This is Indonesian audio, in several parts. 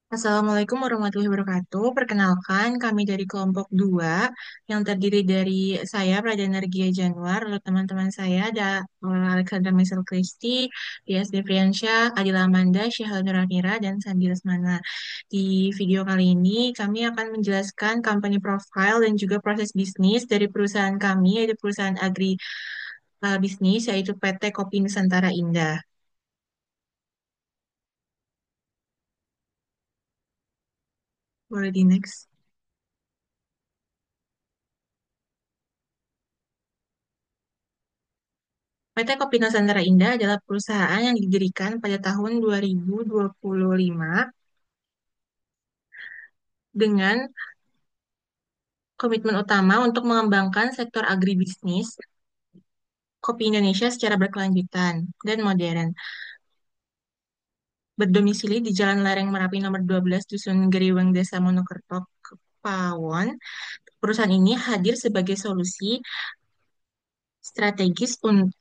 Assalamualaikum warahmatullahi wabarakatuh. Perkenalkan, kami dari kelompok 2 yang terdiri dari saya, Pradana Gia Januar, lalu teman-teman saya ada Alexandra Misal Kristi, Dias Devriansyah, Adila Amanda, Syahal Nuramira, dan Sandi Lesmana. Di video kali ini, kami akan menjelaskan company profile dan juga proses bisnis dari perusahaan kami, yaitu perusahaan agri bisnis, yaitu PT Kopi Nusantara Indah. Boleh di next. PT Kopi Nusantara Indah adalah perusahaan yang didirikan pada tahun 2025 dengan komitmen utama untuk mengembangkan sektor agribisnis kopi Indonesia secara berkelanjutan dan modern. Berdomisili di Jalan Lereng Merapi nomor 12 Dusun Geriweng, Desa Monokerto, Pawon, perusahaan ini hadir sebagai solusi strategis untuk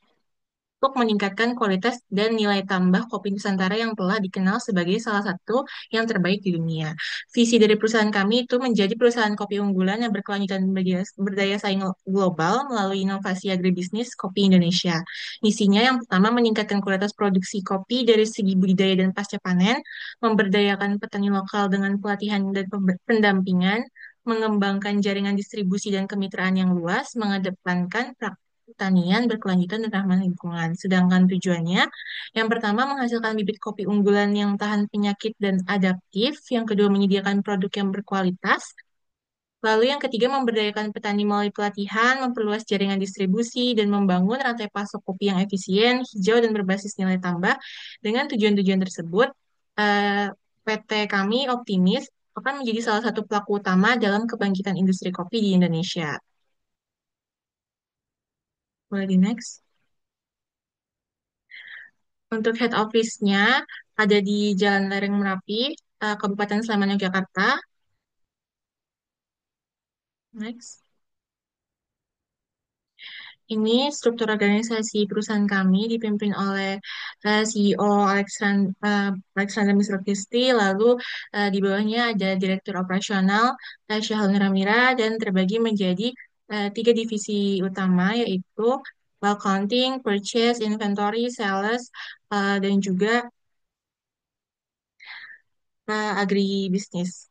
meningkatkan kualitas dan nilai tambah kopi Nusantara yang telah dikenal sebagai salah satu yang terbaik di dunia. Visi dari perusahaan kami itu menjadi perusahaan kopi unggulan yang berkelanjutan dan berdaya saing global melalui inovasi agribisnis kopi Indonesia. Misinya yang pertama meningkatkan kualitas produksi kopi dari segi budidaya dan pasca panen, memberdayakan petani lokal dengan pelatihan dan pendampingan, mengembangkan jaringan distribusi dan kemitraan yang luas, mengedepankan pertanian berkelanjutan dan ramah lingkungan. Sedangkan tujuannya, yang pertama menghasilkan bibit kopi unggulan yang tahan penyakit dan adaptif, yang kedua menyediakan produk yang berkualitas, lalu yang ketiga memberdayakan petani melalui pelatihan, memperluas jaringan distribusi, dan membangun rantai pasok kopi yang efisien, hijau, dan berbasis nilai tambah. Dengan tujuan-tujuan tersebut, PT kami optimis akan menjadi salah satu pelaku utama dalam kebangkitan industri kopi di Indonesia. Boleh di next. Untuk head office-nya ada di Jalan Lereng Merapi, Kabupaten Sleman, Yogyakarta. Next. Ini struktur organisasi perusahaan kami dipimpin oleh CEO Alexander Misro Kisti, lalu di bawahnya ada Direktur Operasional Syahrul Ramira, dan terbagi menjadi tiga divisi utama, yaitu accounting, purchase, inventory, sales, dan juga agribisnis.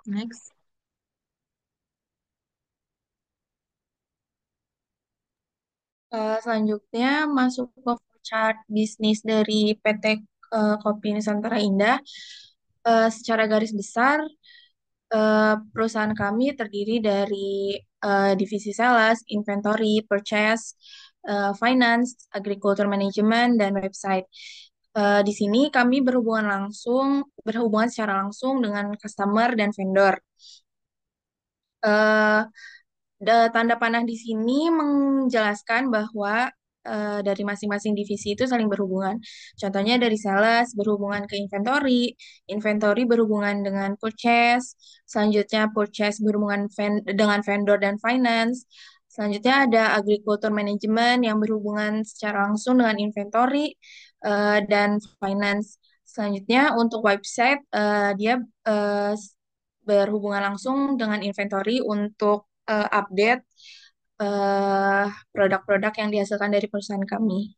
Next. Selanjutnya masuk ke chart bisnis dari PT Kopi Nusantara Indah. Secara garis besar, perusahaan kami terdiri dari divisi sales, inventory, purchase, finance, agriculture management, dan website. Di sini kami berhubungan secara langsung dengan customer dan vendor. Eh, Tanda panah di sini menjelaskan bahwa dari masing-masing divisi itu saling berhubungan. Contohnya dari sales berhubungan ke inventory, inventory berhubungan dengan purchase, selanjutnya purchase berhubungan dengan vendor dan finance, selanjutnya ada agriculture management yang berhubungan secara langsung dengan inventory dan finance. Selanjutnya untuk website dia eh, berhubungan langsung dengan inventory untuk update eh, produk-produk yang dihasilkan dari perusahaan kami.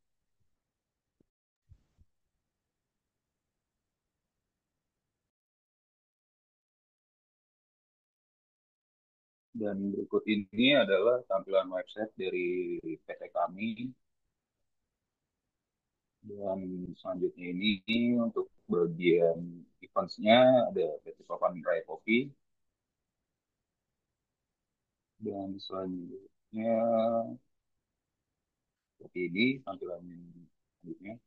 Dan berikut ini adalah tampilan website dari PT kami. Dan selanjutnya ini untuk bagian events-nya ada PT Papan Raya Kopi. Dan selanjutnya seperti ini tampilan selanjutnya.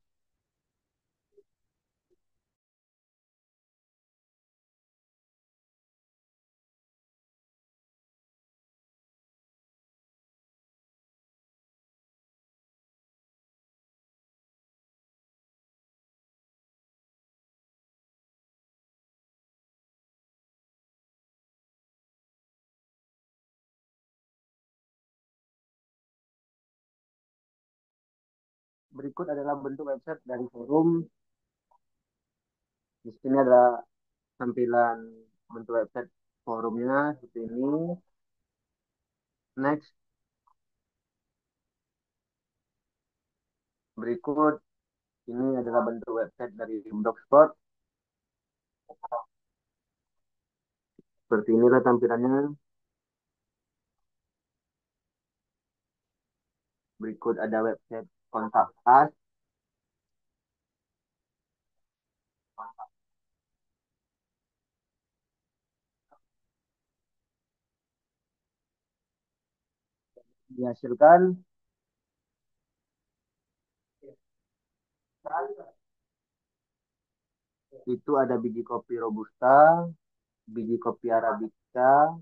Berikut adalah bentuk website dari forum Di sini ada tampilan bentuk website forumnya seperti ini. Next, berikut ini adalah bentuk website dari Blogspot. Seperti inilah tampilannya. Berikut ada website kontak us. Dihasilkan itu ada biji kopi robusta, biji kopi arabica,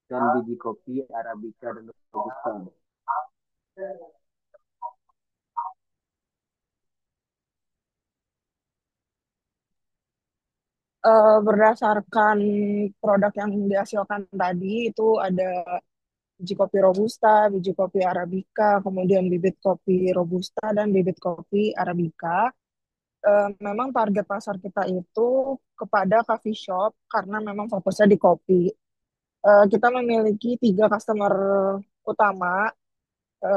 dan biji kopi arabica dan robusta. Berdasarkan produk yang dihasilkan tadi itu ada biji kopi robusta, biji kopi arabica, kemudian bibit kopi robusta dan bibit kopi arabica. Memang target pasar kita itu kepada coffee shop karena memang fokusnya di kopi. Kita memiliki tiga customer utama,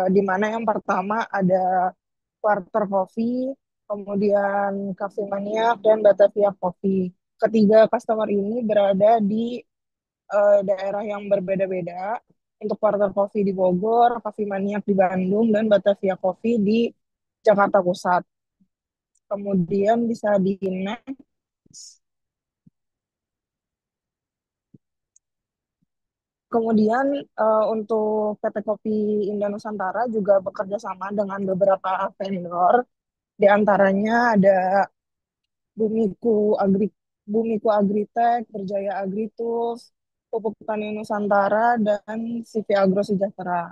di mana yang pertama ada Quarter Coffee, kemudian Cafe Maniac, dan Batavia Coffee. Ketiga customer ini berada di daerah yang berbeda-beda. Untuk Quarter Coffee di Bogor, Cafe Maniac di Bandung, dan Batavia Coffee di Jakarta Pusat. Kemudian bisa di next. Kemudian untuk PT Kopi Indah Nusantara juga bekerja sama dengan beberapa vendor. Di antaranya ada Bumiku Agri Bumiku Agritech, Berjaya Agritools, Pupuk Tani Nusantara, dan CV Agro Sejahtera.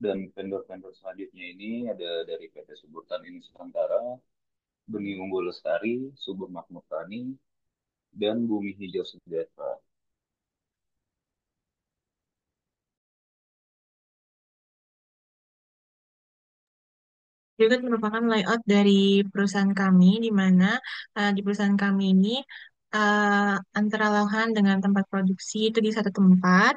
Dan vendor-vendor selanjutnya ini ada dari PT Subur Tani Nusantara, Benih Unggul Lestari, Subur Makmur Tani, dan Bumi Hijau Sejahtera. Juga merupakan layout dari perusahaan kami, di mana di perusahaan kami ini antara lahan dengan tempat produksi itu di satu tempat,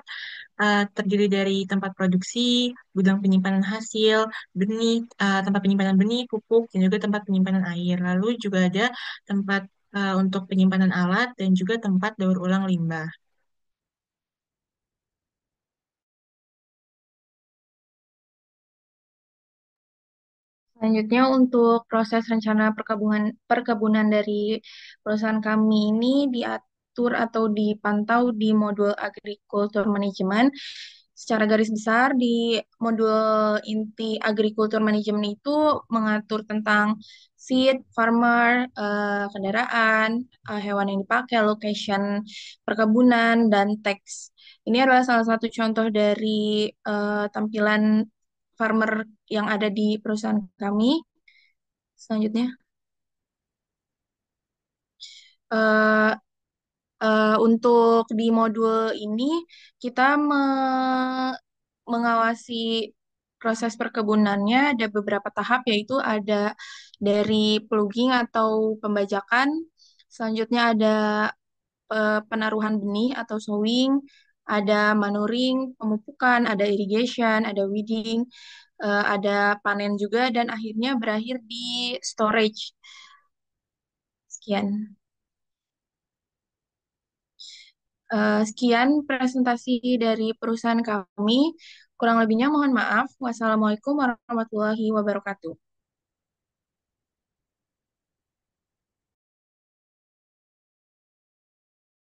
terdiri dari tempat produksi, gudang penyimpanan hasil, benih, tempat penyimpanan benih, pupuk, dan juga tempat penyimpanan air. Lalu juga ada tempat untuk penyimpanan alat dan juga tempat daur ulang limbah. Selanjutnya untuk proses rencana perkebunan dari perusahaan kami ini diatur atau dipantau di modul Agriculture Management. Secara garis besar di modul inti Agriculture Management itu mengatur tentang seed, farmer, kendaraan, hewan yang dipakai, location perkebunan, dan teks. Ini adalah salah satu contoh dari tampilan farmer yang ada di perusahaan kami. Selanjutnya, eh, untuk di modul ini kita mengawasi proses perkebunannya ada beberapa tahap, yaitu ada dari plugging atau pembajakan, selanjutnya ada penaruhan benih atau sowing, ada manuring, pemupukan, ada irrigation, ada weeding, ada panen juga, dan akhirnya berakhir di storage. Sekian. Sekian presentasi dari perusahaan kami. Kurang lebihnya mohon maaf. Wassalamualaikum warahmatullahi wabarakatuh.